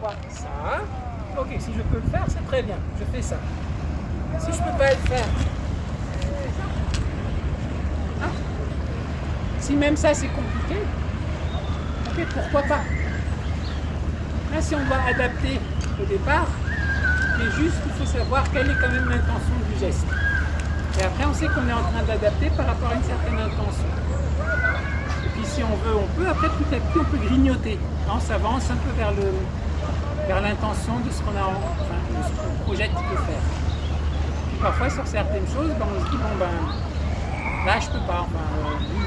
fois ça. Ok, si je peux le faire, c'est très bien. Je fais ça. Si je peux pas le faire, hein? Si même ça c'est compliqué, ok, pourquoi pas? Là, si on doit adapter au départ, mais juste il faut savoir quelle est quand même l'intention du geste. Et après, on sait qu'on est en train d'adapter par rapport à une certaine intention. Et puis si on veut, on peut. Après, petit à petit, on peut grignoter. On s'avance un peu vers l'intention de ce qu'on a, enfin, de ce qu'on projette qu'il peut faire. Puis parfois, sur certaines choses, on se dit, bon ben, là, je peux pas. Enfin,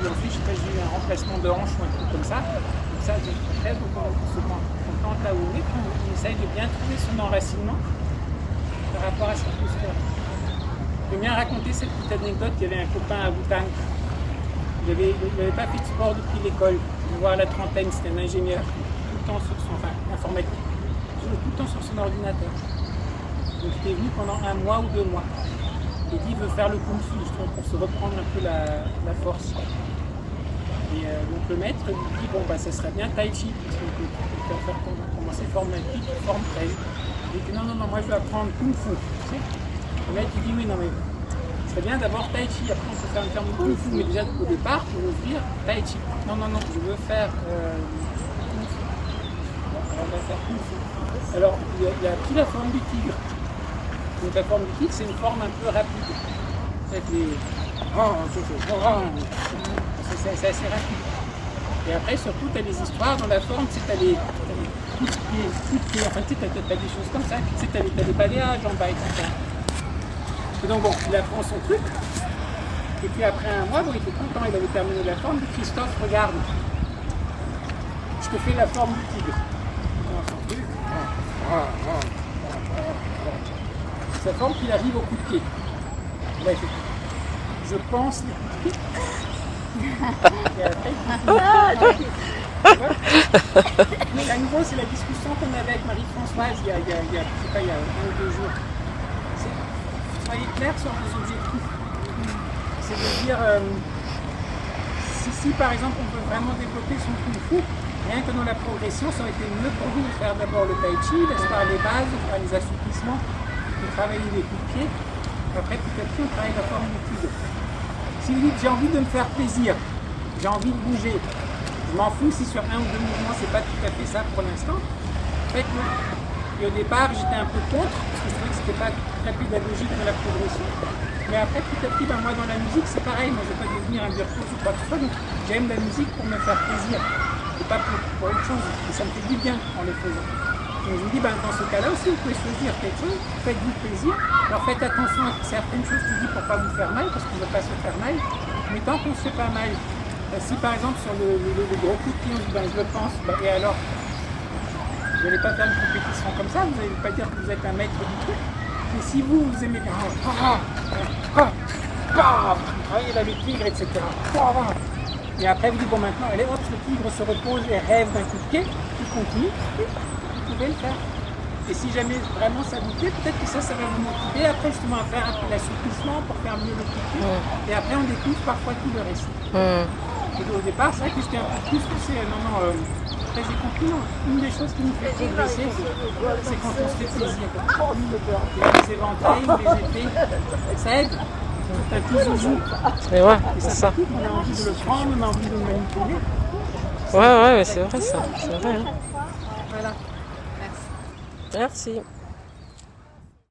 ensuite, je sais pas, j'ai eu un remplacement de hanche ou un truc comme ça. Donc ça, après, donc on se contente là où on est, puis on essaye de bien trouver son enracinement par rapport à ce qui peut se faire. Je vais bien raconter cette petite anecdote. Il y avait un copain à Bhoutan. Il n'avait pas fait de sport depuis l'école. Il voir la trentaine, c'était un ingénieur, tout le temps sur son, enfin, informatique, tout le temps sur son ordinateur. Donc il est venu pendant 1 mois ou 2 mois. Il dit qu'il veut faire le kung fu justement pour se reprendre un peu la force. Et donc le maître lui dit bon bah ça serait bien tai chi, parce qu'on peut faire commencer forme kick, forme tai. Il dit non, moi je veux apprendre kung fu. Tu sais, le maître il dit oui, non mais c'est bien d'abord tai chi, après on peut faire une terme de kung fu, mais déjà au départ pour ouvrir tai chi. Non, je veux faire kung fu. Bon, alors on va faire kung fu. Alors il a pris la forme du tigre. Donc la forme du tigre c'est une forme un peu rapide. Avec les... c'est assez rapide. Et après surtout tu as des histoires dans la forme, tu sais, tu as les coups de pied, enfin tu sais, tu as des choses comme ça, tu sais, tu as des balayages en bas, etc. Et donc bon, il apprend son truc, et puis après 1 mois, bon, il était content, il avait terminé la forme, il dit Christophe, regarde, je te fais la forme du tigre. Sa forme qu'il arrive au coup de pied. Là, il fait, je pense les coups de pied. Et après, mais à nouveau, c'est la discussion qu'on avait avec Marie-Françoise il y a 1 ou 2 jours. Soyez clair sur vos objectifs. C'est de dire, si par exemple on veut vraiment développer son kung fu, rien que dans la progression, ça aurait été mieux pour vous de faire d'abord le tai chi, de faire les bases, de faire les assouplissements, de travailler les coups de pied. Après, petit à petit, on travaille la forme du tigre. Si vous dites j'ai envie de me faire plaisir, j'ai envie de bouger, je m'en fous si sur 1 ou 2 mouvements c'est pas tout à fait ça pour l'instant, faites-le. Et au départ j'étais un peu contre, parce que je trouvais que c'était pas très pédagogique dans la progression. Mais après petit à petit, moi dans la musique c'est pareil, moi je ne vais pas devenir un virtuose ou quoi que ce soit, donc j'aime la musique pour me faire plaisir, et pas pour autre chose, et ça me fait du bien en le faisant. Donc je vous dis, dans ce cas-là aussi, vous pouvez choisir quelque chose, faites-vous plaisir. Alors faites attention à certaines choses, tu dis pour ne pas vous faire mal, parce qu'on ne veut pas se faire mal. Mais tant qu'on ne se fait pas mal, si par exemple sur le gros coup de pied, on dit, je le pense, et alors, vous n'allez pas faire une compétition comme ça, vous n'allez pas dire que vous êtes un maître du truc. Mais si vous aimez bien, travaillez là le tigre, etc. Et après vous dites, maintenant, allez hop, le tigre se repose et rêve d'un coup de pied, il continue. Vous pouvez le faire. Et si jamais vraiment ça vous plaît, peut-être que ça va vous motiver après justement à faire un peu l'assouplissement pour faire mieux le coup de pied. Et après on découvre parfois tout le reste. Et au départ, c'est vrai que j'étais un peu plus poussé. Très compris. Une des choses qui nous fait progresser, c'est quand on se fait plaisir. Les éventails, les épées, ça aide. C'est un petit zouzou. Et ouais, et ça. On a envie de le prendre, on a envie de le manipuler. Ouais, mais c'est vrai ça. C'est vrai. Hein. Voilà. Merci.